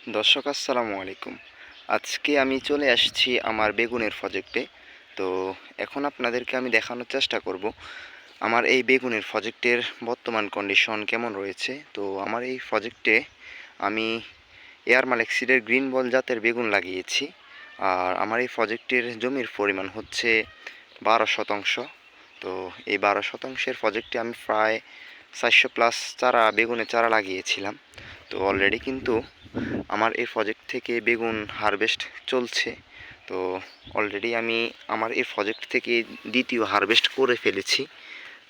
দর্শক আসসালামু আলাইকুম। আজকে আমি চলে আসছি আমার বেগুনের প্রজেক্টে। তো এখন আপনাদেরকে আমি দেখানোর চেষ্টা করব আমার এই বেগুনের প্রজেক্টের বর্তমান কন্ডিশন কেমন রয়েছে। তো আমার এই প্রজেক্টে আমি এয়ার মালেক সিডের গ্রিন বল জাতের বেগুন লাগিয়েছি। আর আমার এই প্রজেক্টের জমির পরিমাণ হচ্ছে 12 শতাংশ। তো এই 12 শতাংশের প্রজেক্টে আমি প্রায় 400+ চারা বেগুনের চারা লাগিয়েছিলাম। তো অলরেডি কিন্তু আমার এই প্রজেক্ট থেকে বেগুন হারভেস্ট চলছে। তো অলরেডি আমি আমার এই প্রজেক্ট থেকে দ্বিতীয় হারভেস্ট করে ফেলেছি।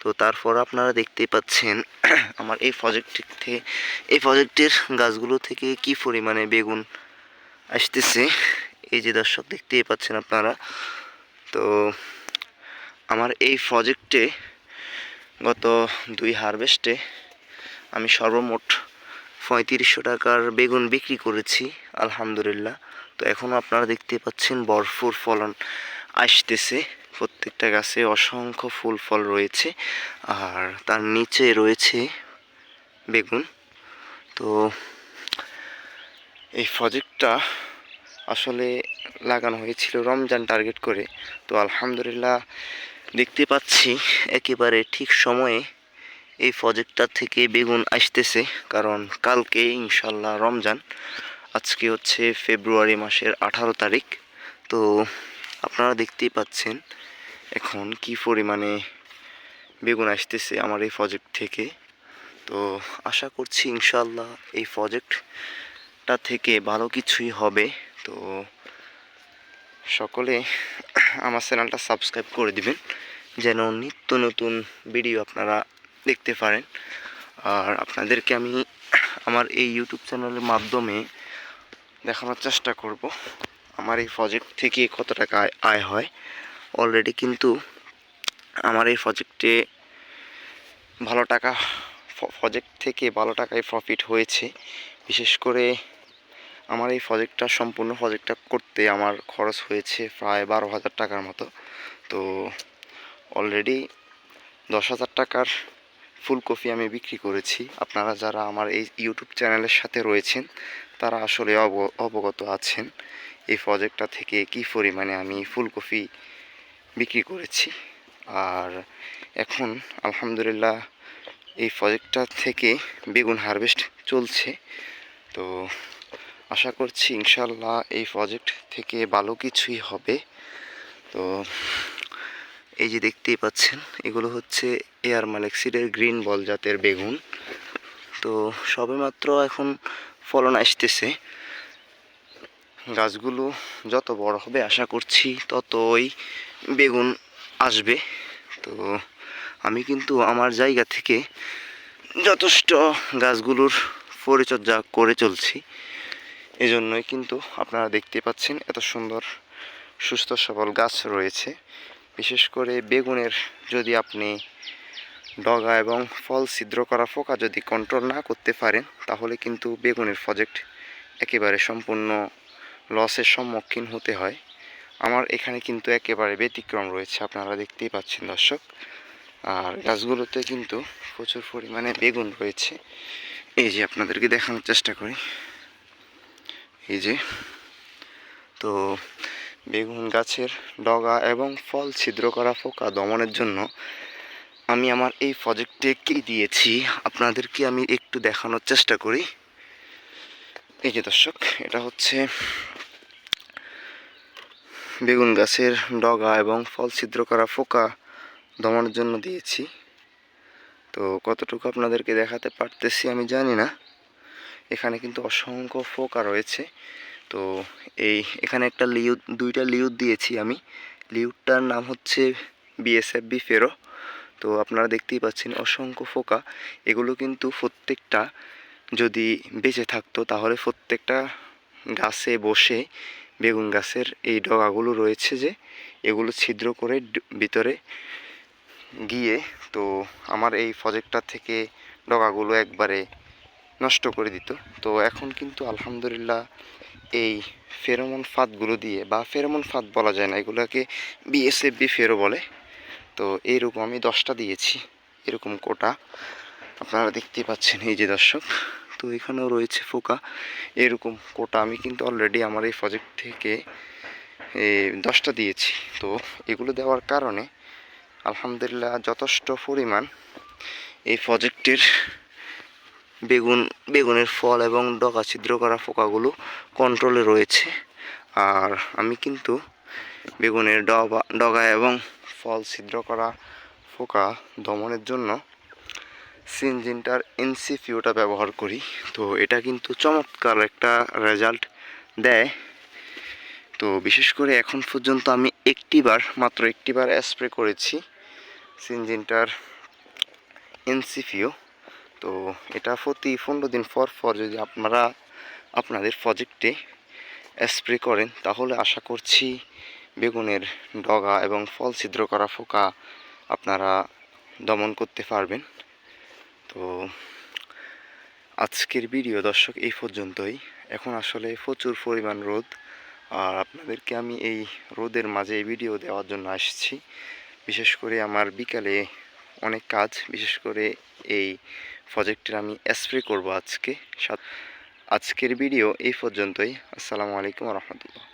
তো তারপর আপনারা দেখতেই পাচ্ছেন আমার এই প্রজেক্টের গাছগুলো থেকে কি পরিমাণে বেগুন আসতেছে। এই যে দর্শক দেখতেই পাচ্ছেন আপনারা। তো আমার এই প্রজেক্টে গত 2 হারভেস্টে আমি সর্বমোট 3500 টাকার বেগুন বিক্রি করেছি আলহামদুলিল্লাহ। তো এখনও আপনারা দেখতে পাচ্ছেন ভরপুর ফলন আসতেছে, প্রত্যেকটা গাছে অসংখ্য ফুল ফল রয়েছে আর তার নিচে রয়েছে বেগুন। তো এই প্রজেক্টটা আসলে লাগানো হয়েছিল রমজান টার্গেট করে। তো আলহামদুলিল্লাহ দেখতে পাচ্ছি একেবারে ঠিক সময়ে এই প্রজেক্টটা থেকে বেগুন আসতেছে, কারণ কালকে ইনশাল্লাহ রমজান। আজকে হচ্ছে ফেব্রুয়ারি মাসের 18 তারিখ। তো আপনারা দেখতেই পাচ্ছেন এখন কি পরিমাণে বেগুন আসতেছে আমার এই প্রজেক্ট থেকে। তো আশা করছি ইনশাল্লাহ এই প্রজেক্টটা থেকে ভালো কিছুই হবে। তো সকলে আমার চ্যানেলটা সাবস্ক্রাইব করে দিবেন যেন নিত্য নতুন ভিডিও আপনারা দেখতে পারেন। আর আপনাদেরকে আমি আমার এই ইউটিউব চ্যানেলের মাধ্যমে দেখানোর চেষ্টা করব আমার এই প্রজেক্ট থেকে কত টাকা আয় হয়। অলরেডি কিন্তু আমার এই প্রজেক্টে ভালো টাকা প্রজেক্ট থেকে ভালো টাকায় প্রফিট হয়েছে। বিশেষ করে আমার এই সম্পূর্ণ প্রজেক্টটা করতে আমার খরচ হয়েছে প্রায় 12,000 টাকার মতো। তো অলরেডি 10,000 টাকার ফুলকপি আমি বিক্রি করেছি। আপনারা যারা আমার এই ইউটিউব চ্যানেলের সাথে রয়েছেন তারা আসলে অবগত আছেন এই প্রজেক্টটা থেকে কী পরিমাণে আমি ফুলকপি বিক্রি করেছি। আর এখন আলহামদুলিল্লাহ এই প্রজেক্টটা থেকে বেগুন হারভেস্ট চলছে। তো আশা করছি ইনশাল্লাহ এই প্রজেক্ট থেকে ভালো কিছুই হবে। তো এই যে দেখতেই পাচ্ছেন এগুলো হচ্ছে এয়ার মালেক সিডের গ্রিন বল জাতের বেগুন। তো সবেমাত্র এখন ফলন আসতেছে। গাছগুলো যত বড় হবে আশা করছি ততই বেগুন আসবে। তো আমি কিন্তু আমার জায়গা থেকে যথেষ্ট গাছগুলোর পরিচর্যা করে চলছি। এজন্যই কিন্তু আপনারা দেখতে পাচ্ছেন এত সুন্দর সুস্থ সবল গাছ রয়েছে। বিশেষ করে বেগুনের যদি আপনি ডগা এবং ফল ছিদ্র করা পোকা যদি কন্ট্রোল না করতে পারেন তাহলে কিন্তু বেগুনের প্রজেক্ট একেবারে সম্পূর্ণ লসের সম্মুখীন হতে হয়। আমার এখানে কিন্তু একেবারে ব্যতিক্রম রয়েছে, আপনারা দেখতেই পাচ্ছেন দর্শক। আর গাছগুলোতে কিন্তু প্রচুর পরিমাণে বেগুন রয়েছে। এই যে আপনাদেরকে দেখানোর চেষ্টা করি, এই যে। তো বেগুন গাছের ডগা এবং ফল ছিদ্র করা পোকা দমনের জন্য আমি আমার এই প্রজেক্টে কি দিয়েছি আপনাদেরকে আমি একটু দেখানোর চেষ্টা করি। এই যে দর্শক, এটা হচ্ছে বেগুন গাছের ডগা এবং ফল ছিদ্র করা পোকা দমনের জন্য দিয়েছি। তো কতটুকু আপনাদেরকে দেখাতে পারতেছি আমি জানি না। এখানে কিন্তু অসংখ্য পোকা রয়েছে। তো এখানে একটা দুইটা লিউড দিয়েছি আমি। লিউডটার নাম হচ্ছে BSFB ফেরো। তো আপনারা দেখতেই পাচ্ছেন অসংখ্য পোকা। এগুলো কিন্তু প্রত্যেকটা যদি বেঁচে থাকতো তাহলে প্রত্যেকটা গাছে বসে বেগুন গাছের এই ডগাগুলো রয়েছে যে এগুলো ছিদ্র করে ভিতরে গিয়ে তো আমার এই প্রজেক্টটা থেকে ডগাগুলো একবারে নষ্ট করে দিত। তো এখন কিন্তু আলহামদুলিল্লাহ এই ফেরোমন ফাঁদগুলো দিয়ে, বা ফেরোমন ফাঁদ বলা যায় না, এগুলোকে BSFB ফেরো বলে। তো এইরকম আমি 10টা দিয়েছি, এরকম কোটা আপনারা দেখতেই পাচ্ছেন এই যে দর্শক। তো এখানেও রয়েছে পোকা। এরকম কোটা আমি কিন্তু অলরেডি আমার এই প্রজেক্ট থেকে 10টা দিয়েছি। তো এগুলো দেওয়ার কারণে আলহামদুলিল্লাহ যথেষ্ট পরিমাণ এই প্রজেক্টের বেগুনের ফল এবং ডগা ছিদ্র করা পোকাগুলো কন্ট্রোলে রয়েছে। আর আমি কিন্তু বেগুনের ডগা এবং ফল ছিদ্র করা পোকা দমনের জন্য সিনজিন্টার এনসিপিওটা ব্যবহার করি। তো এটা কিন্তু চমৎকার একটা রেজাল্ট দেয়। তো বিশেষ করে এখন পর্যন্ত আমি মাত্র একটিবার স্প্রে করেছি সিনজিন্টার এনসিপিও। তো এটা প্রতি 15 দিন পর পর যদি আপনারা আপনাদের প্রজেক্টে স্প্রে করেন তাহলে আশা করছি বেগুনের ডগা এবং ফল ছিদ্র করা পোকা আপনারা দমন করতে পারবেন। তো আজকের ভিডিও দর্শক এই পর্যন্তই। এখন আসলে প্রচুর পরিমাণ রোদ, আর আপনাদেরকে আমি এই রোদের মাঝে এই ভিডিও দেওয়ার জন্য আসছি। বিশেষ করে আমার বিকালে অনেক কাজ, বিশেষ করে এই প্রজেক্টের আমি স্প্রে করব আজকে। আজকের ভিডিও এই পর্যন্তই। আসসালামু আলাইকুম রহমতুল্লাহ।